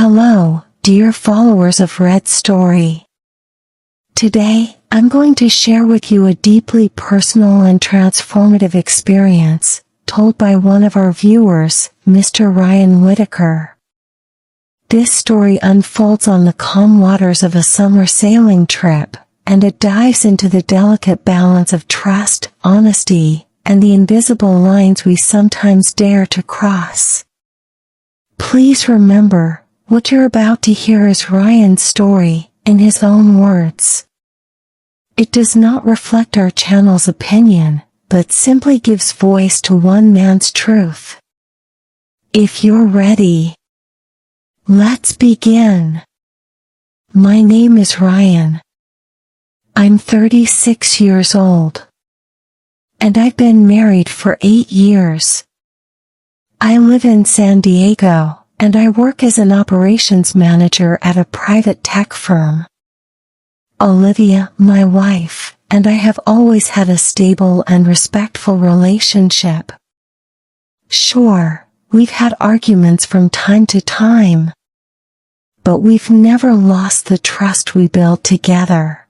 Hello, dear followers of Red Story. Today, I'm going to share with you a deeply personal and transformative experience, told by one of our viewers, Mr. Ryan Whitaker. This story unfolds on the calm waters of a summer sailing trip, and it dives into the delicate balance of trust, honesty, and the invisible lines we sometimes dare to cross. Please remember, what you're about to hear is Ryan's story, in his own words. It does not reflect our channel's opinion, but simply gives voice to one man's truth. If you're ready, let's begin. My name is Ryan. I'm 36 years old. And I've been married for 8 years. I live in San Diego, and I work as an operations manager at a private tech firm. Olivia, my wife, and I have always had a stable and respectful relationship. Sure, we've had arguments from time to time, but we've never lost the trust we built together.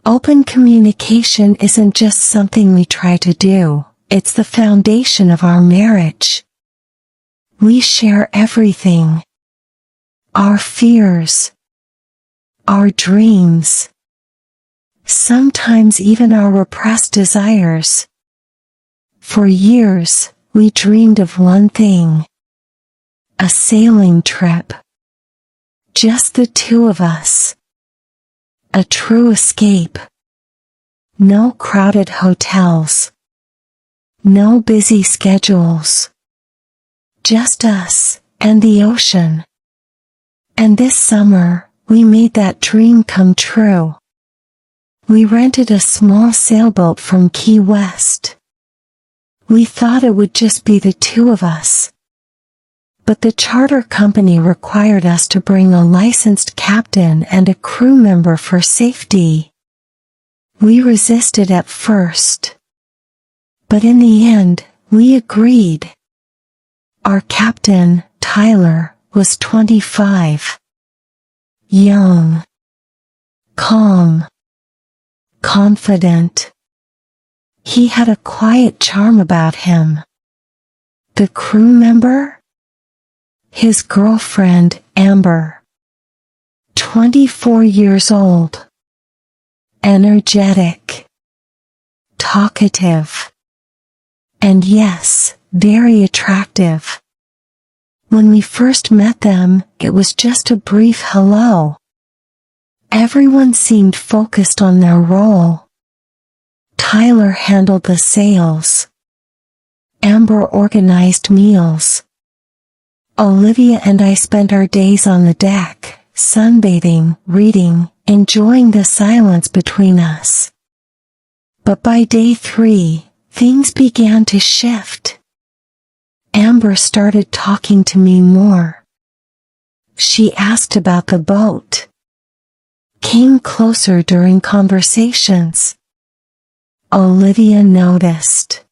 Open communication isn't just something we try to do, it's the foundation of our marriage. We share everything. Our fears. Our dreams. Sometimes even our repressed desires. For years, we dreamed of one thing. A sailing trip. Just the two of us. A true escape. No crowded hotels. No busy schedules. Just us, and the ocean. And this summer, we made that dream come true. We rented a small sailboat from Key West. We thought it would just be the two of us. But the charter company required us to bring a licensed captain and a crew member for safety. We resisted at first. But in the end, we agreed. Our captain, Tyler, was 25. Young. Calm. Confident. He had a quiet charm about him. The crew member? His girlfriend, Amber. 24 years old. Energetic. Talkative. And yes, very attractive. When we first met them, it was just a brief hello. Everyone seemed focused on their role. Tyler handled the sales. Amber organized meals. Olivia and I spent our days on the deck, sunbathing, reading, enjoying the silence between us. But by day 3, things began to shift. Amber started talking to me more. She asked about the boat. Came closer during conversations. Olivia noticed.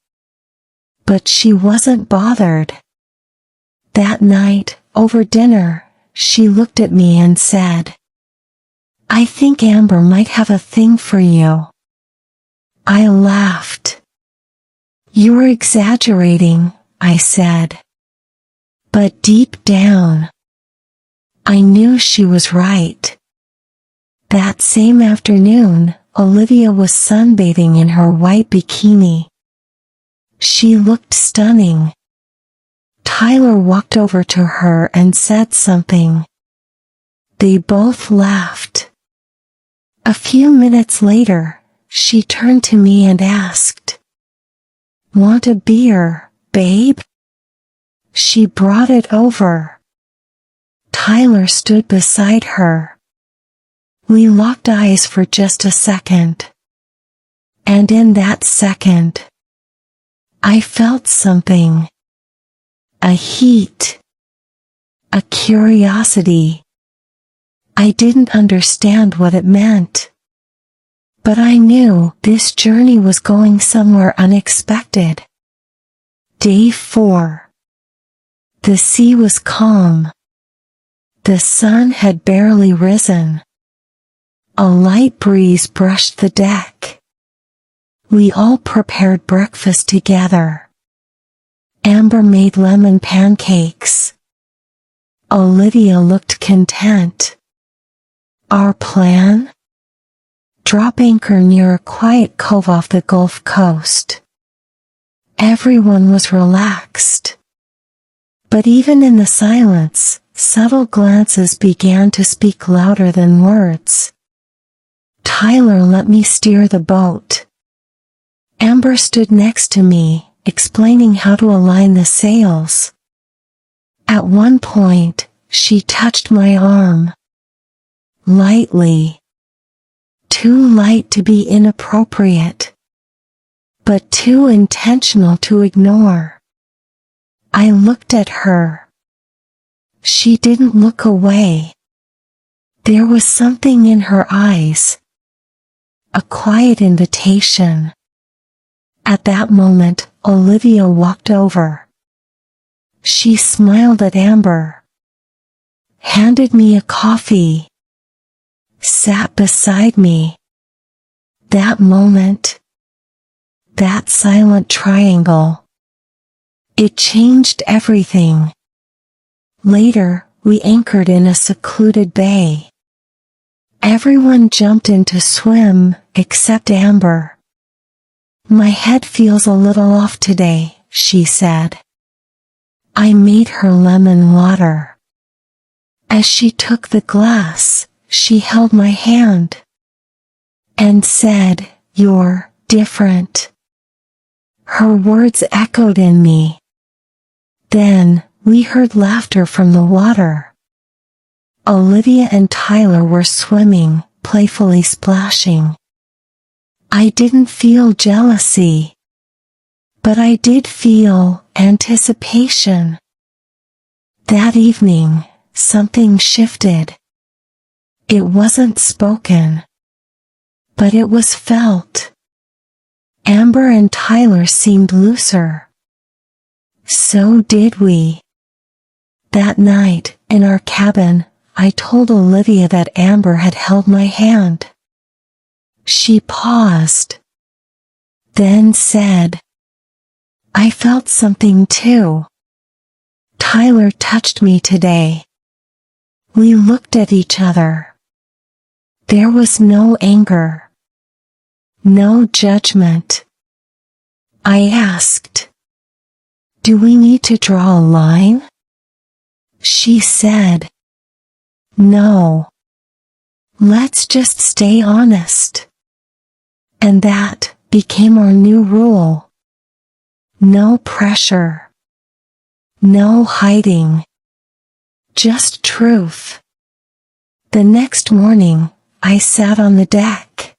But she wasn't bothered. That night, over dinner, she looked at me and said, "I think Amber might have a thing for you." I laughed. "You're exaggerating," I said. But deep down, I knew she was right. That same afternoon, Olivia was sunbathing in her white bikini. She looked stunning. Tyler walked over to her and said something. They both laughed. A few minutes later, she turned to me and asked, "Want a beer, babe?" She brought it over. Tyler stood beside her. We locked eyes for just a second. And in that second, I felt something. A heat. A curiosity. I didn't understand what it meant. But I knew this journey was going somewhere unexpected. Day 4. The sea was calm. The sun had barely risen. A light breeze brushed the deck. We all prepared breakfast together. Amber made lemon pancakes. Olivia looked content. Our plan? Drop anchor near a quiet cove off the Gulf Coast. Everyone was relaxed. But even in the silence, subtle glances began to speak louder than words. Tyler let me steer the boat. Amber stood next to me, explaining how to align the sails. At one point, she touched my arm. Lightly. Too light to be inappropriate, but too intentional to ignore. I looked at her. She didn't look away. There was something in her eyes. A quiet invitation. At that moment, Olivia walked over. She smiled at Amber, handed me a coffee, sat beside me. That moment, that silent triangle, it changed everything. Later, we anchored in a secluded bay. Everyone jumped in to swim, except Amber. My head feels a little off today, she said. I made her lemon water. As she took the glass, she held my hand and said, "You're different." Her words echoed in me. Then, we heard laughter from the water. Olivia and Tyler were swimming, playfully splashing. I didn't feel jealousy, but I did feel anticipation. That evening, something shifted. It wasn't spoken, but it was felt. Amber and Tyler seemed looser. So did we. That night, in our cabin, I told Olivia that Amber had held my hand. She paused, then said, "I felt something too. Tyler touched me today." We looked at each other. There was no anger, no judgment. I asked, "Do we need to draw a line?" She said, "No. Let's just stay honest." And that became our new rule. No pressure. No hiding. Just truth. The next morning, I sat on the deck.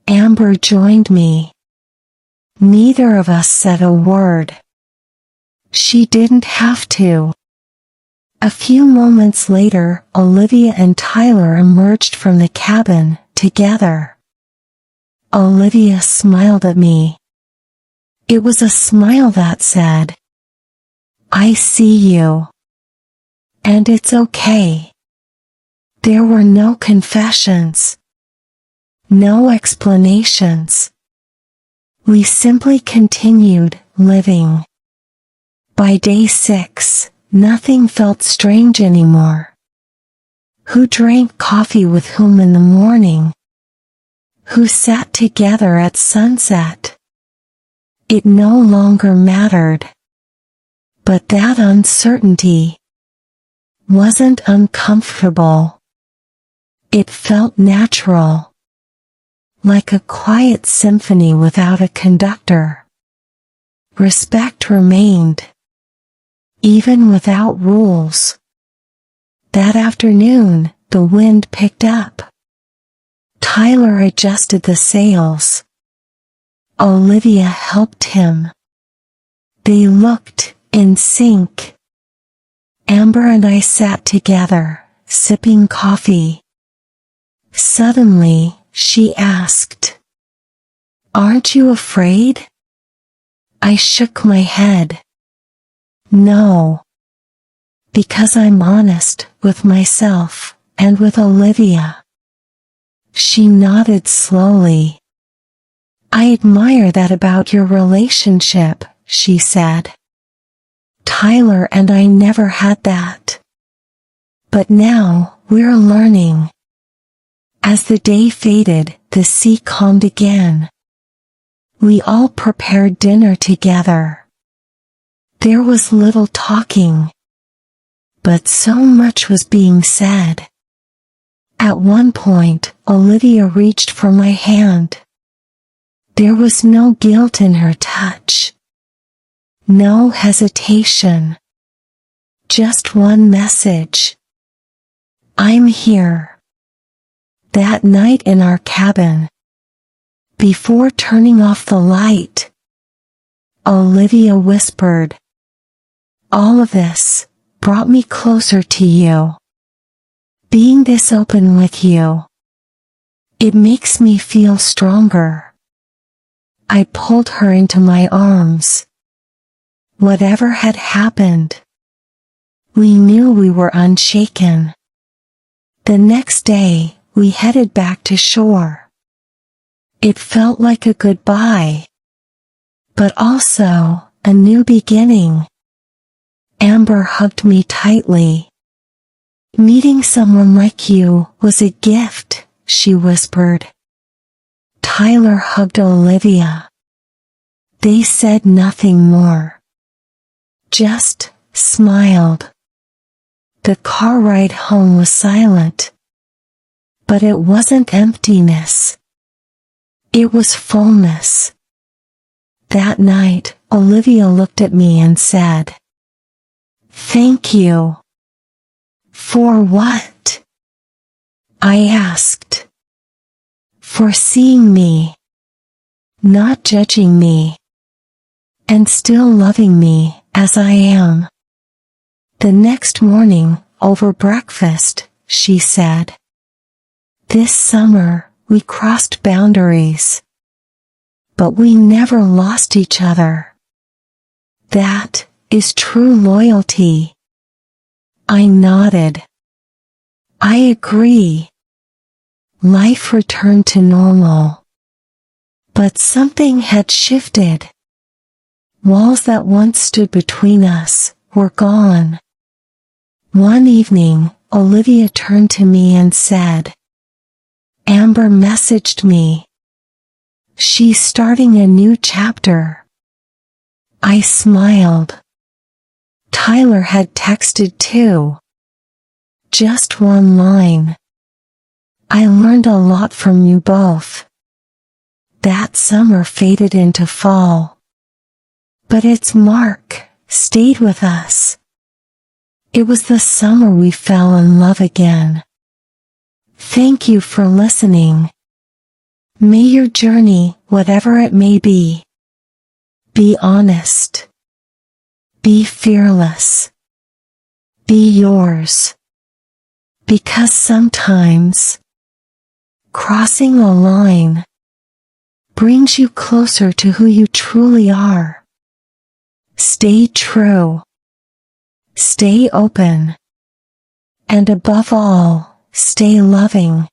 Amber joined me. Neither of us said a word. She didn't have to. A few moments later, Olivia and Tyler emerged from the cabin, together. Olivia smiled at me. It was a smile that said, "I see you. And it's okay." There were no confessions. No explanations. We simply continued living. By day 6, nothing felt strange anymore. Who drank coffee with whom in the morning? Who sat together at sunset? It no longer mattered. But that uncertainty wasn't uncomfortable. It felt natural. Like a quiet symphony without a conductor. Respect remained. Even without rules. That afternoon, the wind picked up. Tyler adjusted the sails. Olivia helped him. They looked in sync. Amber and I sat together, sipping coffee. Suddenly, she asked, "Aren't you afraid?" I shook my head. No. Because I'm honest with myself and with Olivia. She nodded slowly. I admire that about your relationship, she said. Tyler and I never had that. But now, we're learning. As the day faded, the sea calmed again. We all prepared dinner together. There was little talking, but so much was being said. At one point, Olivia reached for my hand. There was no guilt in her touch. No hesitation. Just one message. I'm here. That night in our cabin, before turning off the light, Olivia whispered, all of this brought me closer to you. Being this open with you, it makes me feel stronger. I pulled her into my arms. Whatever had happened, we knew we were unshaken. The next day, we headed back to shore. It felt like a goodbye, but also a new beginning. Amber hugged me tightly. Meeting someone like you was a gift, she whispered. Tyler hugged Olivia. They said nothing more. Just smiled. The car ride home was silent. But it wasn't emptiness. It was fullness. That night, Olivia looked at me and said, thank you. For what? I asked. For seeing me, not judging me, and still loving me as I am. The next morning, over breakfast, she said, this summer, we crossed boundaries. But we never lost each other. That is true loyalty. I nodded. I agree. Life returned to normal. But something had shifted. Walls that once stood between us were gone. One evening, Olivia turned to me and said, Amber messaged me. She's starting a new chapter. I smiled. Tyler had texted too. Just one line. I learned a lot from you both. That summer faded into fall. But its mark stayed with us. It was the summer we fell in love again. Thank you for listening. May your journey, whatever it may be honest. Be fearless. Be yours. Because sometimes, crossing a line brings you closer to who you truly are. Stay true. Stay open. And above all, stay loving.